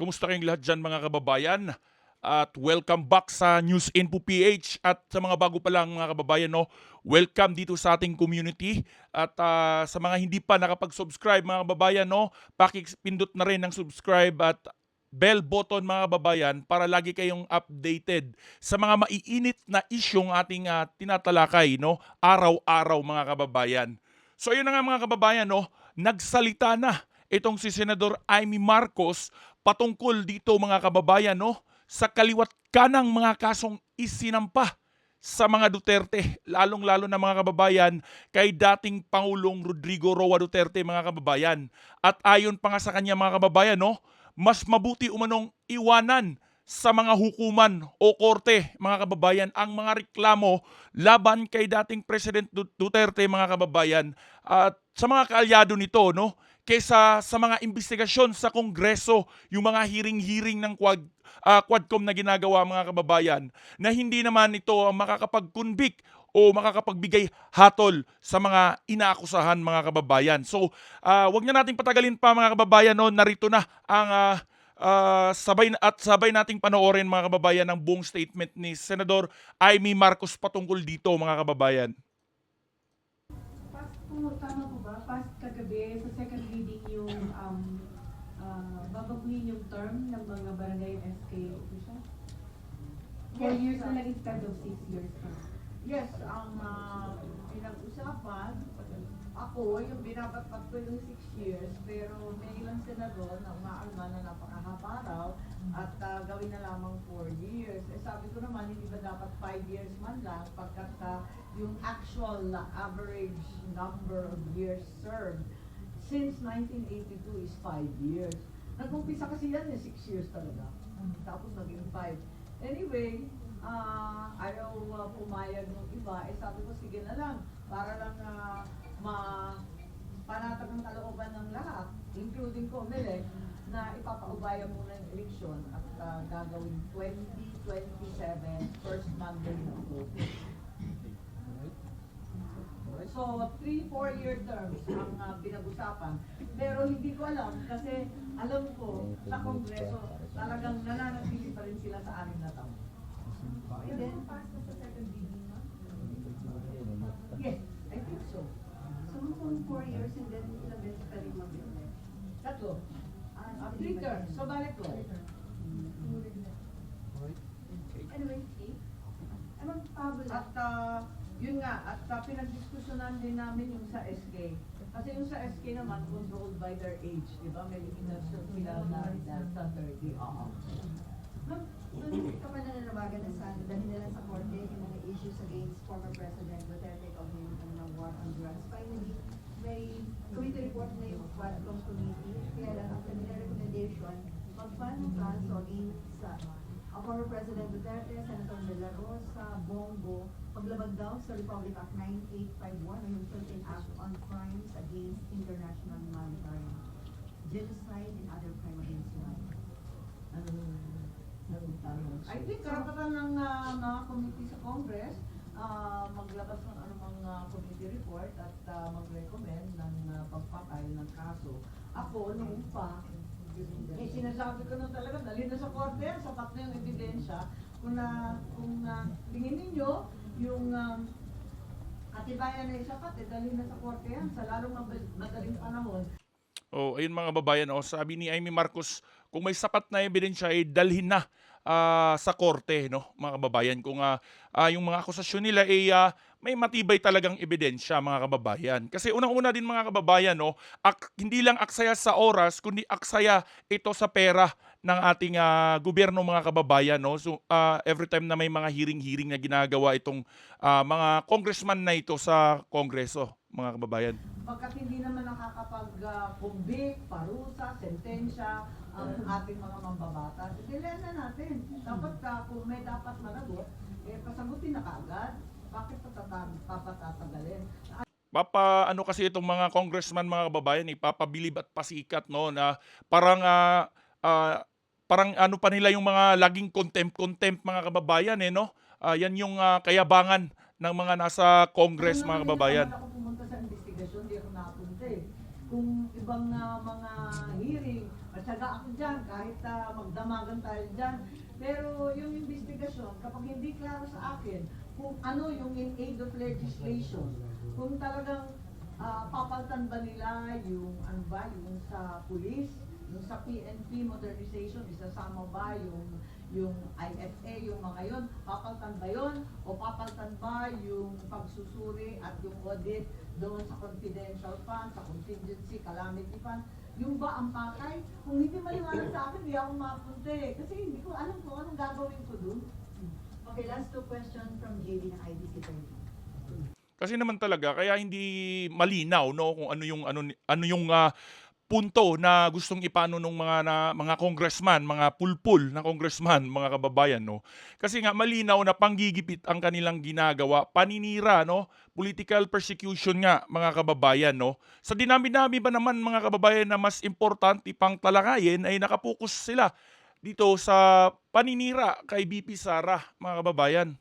Kumusta kayong lahat dyan mga kababayan? At welcome back sa News Info PH. At sa mga bago pa lang mga kababayan, no, welcome dito sa ating community. At sa mga hindi pa nakapag-subscribe mga kababayan, no, pakipindot na rin ng subscribe at bell button mga kababayan para lagi kayong updated sa mga maiinit na isyong ating tinatalakay, no, araw-araw mga kababayan. So ayun na nga mga kababayan, no, nagsalita na itong si Senador Amy Marcos patungkol dito mga kababayan, no, sa kaliwat kanang mga kasong isinampa sa mga Duterte, lalong-lalo na mga kababayan kay dating Pangulong Rodrigo Roa Duterte mga kababayan. At ayon pa nga sa kanya mga kababayan, no, mas mabuti umanong iwanan sa mga hukuman o korte mga kababayan ang mga reklamo laban kay dating President Duterte mga kababayan at sa mga kaalyado nito, no, kaysa sa mga investigasyon sa Kongreso, yung mga hearing-hearing ng Quadcom na ginagawa mga kababayan, na hindi naman ito ang makakapag-convict o makakapagbigay hatol sa mga inaakusahan mga kababayan. So, wag na nating patagalin pa mga kababayan, no, narito na ang sabay nating panoorin mga kababayan ng buong statement ni Senador Amy Marcos patungkol dito mga kababayan. Tama po ba? Past kagabi sa second reading yung babaguhin yung term ng mga barangay SK official? 4 years na lang instead of 6 years pa. Yes, ang pinag-usapan, ako, yung binabatpat ko yung 6 years, pero may ilang senador na umaalma na napakahaba raw at gawin na lamang 4 years. Eh sabi ko naman, hindi ba dapat 5 years man lang pagkat yung actual average number of years served since 1982 is 5 years. Nag-umpisa kasi yan 6 years talaga. Tapos naging 5. Anyway, ayaw pumayag ng iba, eh sabi ko sige na lang, para lang panatag ang kalooban ng lahat, including COMELEC, na ipapaubaya muna yung eleksyon at gagawin 2027, first Monday ng October. So, 3-4 year terms ang pinag-usapan. Pero hindi ko alam kasi alam ko sa Kongreso talagang nananatili pa rin sila sa 6 na taon. And then, pass na sa second reading na? Yes, I think so. So, kung 4 years and then ilang beses pa rin mag-elect? Tatlo. 3 terms. So, balik ko. Anyway, anong pabula? At yun nga, at pinagdiskusyonan din namin yung sa SK. Kasi yung sa SK naman, controlled by their age, di ba? May limitasyon sila na sa 30. Oo. Ma'am, hindi ka pa nananawagan na sana dahil nila sa korte yung mga issues against former President Duterte kaugnay ng war on drugs. Finally, may committee report na yung Quadcom Committee, kaya lang ang kanila recommendation, mag-file ng kaso against former President Duterte, Senator De La Rosa, Bongo, paglabag daw sa Republic Act 9851 o yung Philippine Act on Crimes Against International Humanitarian, Genocide and other crime against humanity. I think karapatan ng mga committee sa Congress maglabas ng anumang committee report at mag-recommend ng pagpatay ng kaso. Ako, noong pa, sinasabi ko na talaga, dali na sa korte, sapat na yung ebidensya. Kung tingin ninyo, yung katibayan na isapat, dali na sa korte yan, sa lalong madaling panahon. Oh, ayun mga babayan, oh, sabi ni Amy Marcos, kung may sapat na ebidensya ay dalhin na sa korte, no, mga kababayan, kung yung mga akusasyon nila ay may matibay talagang ebidensya mga kababayan. Kasi unang-una din mga kababayan, no, hindi lang aksaya sa oras kundi aksaya ito sa pera ng ating gobyerno mga kababayan, no. So every time na may mga hearing na ginagawa itong mga congressman na ito sa Kongreso, mga kababayan. Pagkat hindi naman nakakapag-convict, parusa, sentensya ang ating mga mambabatas, dilan na natin. Dapat kung may dapat managot, pasagutin na kaagad. Bakit papatatagalin? Ano kasi itong mga congressman mga kababayan, ipapabilib at pasikat, no, na parang ano pa nila yung mga laging contempt mga kababayan, no. Yan yung kayabangan ng mga nasa Congress mga kababayan. Ako pumunta sa investigasyon, di ako napunta eh. Kung ibang mga hearing at Matyaga ako dyan, kahit magdamagan tayo dyan. Pero yung investigasyon, kapag hindi klaro sa akin kung ano yung in aid of legislation, kung talagang papaltan ba nila yung ano ba, yung sa police, yung sa PNP modernization, isasama ba yung IFA, yung mga yon, papaltan ba yon o papaltan ba yung pagsusuri at yung audit doon sa confidential fund, sa contingency, calamity fund, yung ba ang pakay? Kung hindi maliwanag sa akin, hindi ako mapunta eh. Kasi hindi ko alam kung anong gagawin ko doon. Okay, last two questions from JD ng IBC 30. Kasi naman talaga kaya hindi malinaw no kung ano yung punto na gustong ipano ng mga congressman, mga pulpul na congressman, mga kababayan no. Kasi nga malinaw na panggigipit ang kanilang ginagawa, paninira no, political persecution nga mga kababayan no. Sa dinami-dami ba naman mga kababayan na mas importante pang talakayin ay nakapokus sila dito sa paninira kay BP Sara mga kababayan.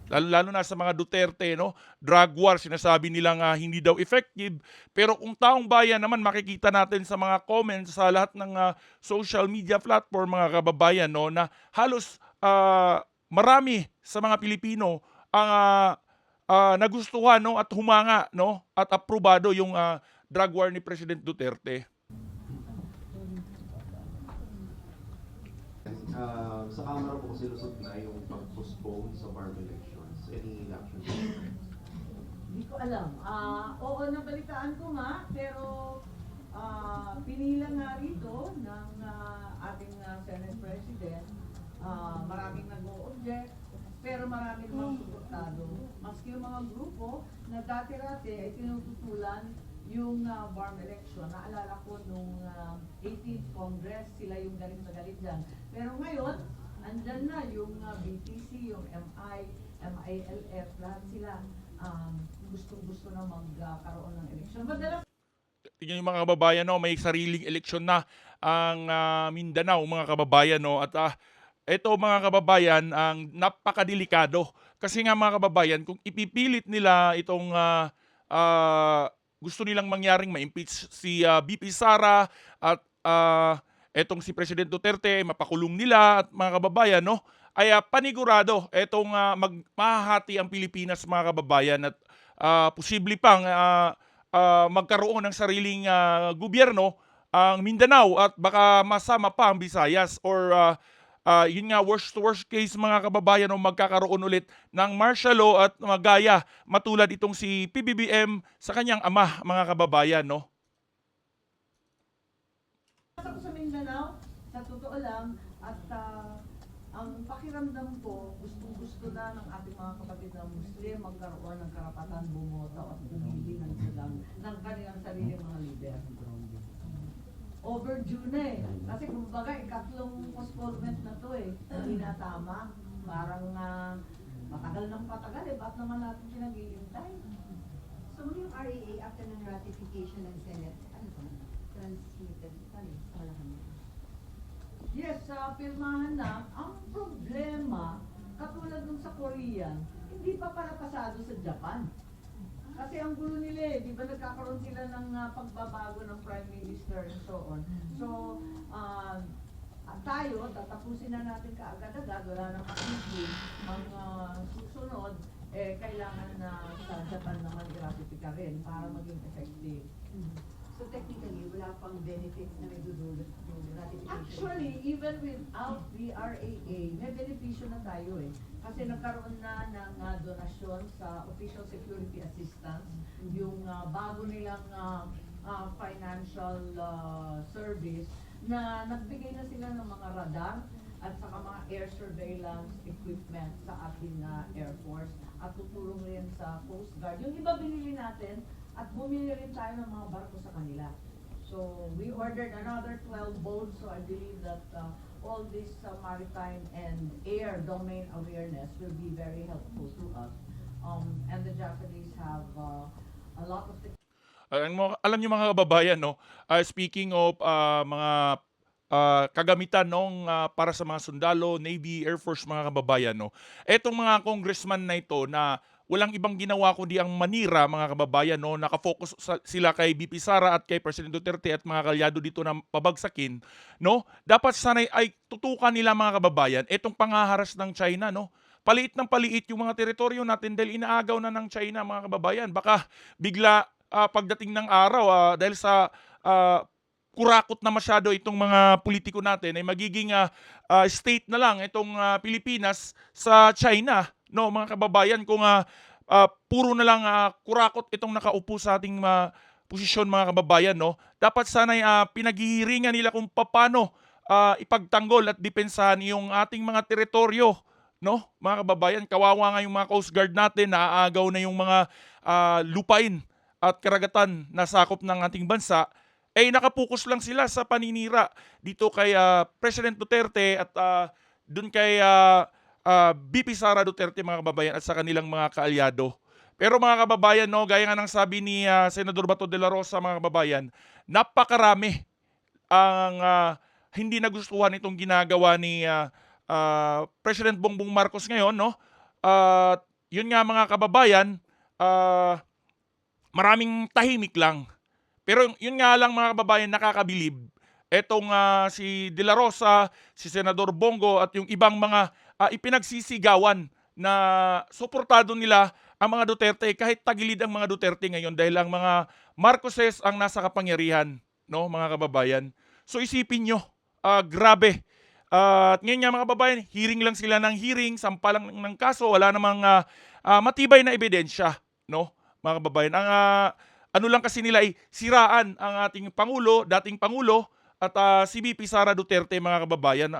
Lalo na sa mga Duterte, no? Drug war, sinasabi nilang hindi daw effective. Pero kung taong bayan naman, makikita natin sa mga comments sa lahat ng social media platform, mga kababayan, no? Na halos marami sa mga Pilipino ang nagustuhan no? At humanga no? At aprobado yung drug war ni President Duterte. Sa Kamara po kasi lusot na yung pag-postpone sa farm elections. Any action? Hindi ko alam. Oo, nabalitaan ko nga, pero pinila nga rito ng ating Senate President. Maraming nag-o-object, pero marami namang suportado. Maski yung mga grupo na dati-dati ay tinututulan yung farm election. Naalala ko nung 18th Congress, sila yung galit na galit dyan. Pero ngayon, andyan na yung BTC, yung MI, MILF, lahat sila gustong-gusto na magkaroon ng election. Madalas Tingnan yung mga kababayan no, may sariling eleksyon na ang Mindanao mga kababayan no at ito mga kababayan ang napakadelikado kasi nga mga kababayan kung ipipilit nila itong gusto nilang mangyaring ma-impeach si BP Sara at etong si President Duterte mapakulong nila at mga kababayan no ay panigurado etong mahahati ang Pilipinas mga kababayan at posible pang magkaroon ng sariling gobyerno ang Mindanao at baka masama pa ang Visayas or yun nga worst to worst case mga kababayan no, magkakaroon ulit ng martial law at magaya matulad itong si PBBM sa kanyang ama mga kababayan no. ako sa Mindanao, sa totoo lang, at ang pakiramdam ko, gustong-gusto na ng ating mga kapatid na Muslim magkaroon ng karapatan bumoto at pumili ng kanilang sariling mga leader. Overdue na eh. Kasi kumbaga, ikatlong postponement na to eh. Hindi na tama. Parang matagal ng patagal eh. Ba't naman natin pinaghihintay? So yung RAA after ng ratification ng Senate, ano ba? Transmitted pa rin sa Malacanang. Yes, pirmahan na. Ang problema, katulad nung sa Korean, hindi pa pala pasado sa Japan. Kasi ang gulo nila eh, di ba nagkakaroon sila ng pagbabago ng Prime Minister and so on. So, tayo, tatapusin na natin kaagad-agad, wala nang makikip. Ang susunod, kailangan na sa Japan naman i-ratify rin para maging effective. So technically, wala pang benefits na may dudulot yung ratification. Actually, even without the RAA, may benepisyo na tayo eh. Kasi nagkaroon na ng donasyon sa Official Security Assistance, yung bago nilang financial service na nagbigay na sila ng mga radar at saka mga air surveillance equipment sa ating Air Force at tutulong rin sa Coast Guard. Yung iba binili natin at bumili rin tayo ng mga barko sa kanila. So we ordered another 12 boats, so I believe that all this maritime and air domain awareness will be very helpful to us. And the Japanese have a lot of Alam niyo mga kababayan no, speaking of mga kagamitan nung para sa mga sundalo, Navy, Air Force mga kababayan no. Etong mga congressman na ito na walang ibang ginawa kundi ang manira, mga kababayan, no? Nakafocus sila kay VP Sara at kay President Duterte at mga kalyado dito na pabagsakin, no? Dapat sana ay tutukan nila, mga kababayan, itong panghaharas ng China, no? Paliit ng paliit yung mga teritoryo natin dahil inaagaw na ng China, mga kababayan. Baka bigla pagdating ng araw dahil sa kurakot na masyado itong mga politiko natin ay magiging state na lang itong Pilipinas sa China, no, mga kababayan, kung puro na lang kurakot itong nakaupo sa ating posisyon, mga kababayan, no. Dapat sana pinaghihiringan nila kung paano ipagtanggol at depensahan yung ating mga teritoryo, no, mga kababayan. Kawawa nga yung mga Coast Guard natin, naaagaw na yung mga lupain at karagatan na sakop ng ating bansa, nakapokus lang sila sa paninira dito kay President Duterte at dun kay VP Sara Duterte, mga kababayan, at sa kanilang mga kaalyado. Pero mga kababayan, no, gaya nga ng sabi ni Senador Bato de la Rosa, mga kababayan, napakarami ang hindi nagustuhan itong ginagawa ni President Bongbong Marcos ngayon, no? Yun nga, mga kababayan, maraming tahimik lang. Pero yun nga lang, mga kababayan, nakakabilib. Etong si De La Rosa, si Senador Bongo at yung ibang mga ipinagsisigawan na suportado nila ang mga Duterte, kahit tagilid ang mga Duterte ngayon dahil ang mga Marcoses ang nasa kapangyarihan, no, mga kababayan. So isipin nyo, grabe. At ngayon nga, mga kababayan, hearing lang sila ng hearing, sampalang ng kaso, wala namang matibay na ebidensya, no, mga kababayan. Ang ano lang kasi nila ay siraan ang ating Pangulo, dating Pangulo, at si VP Sara Duterte, mga kababayan.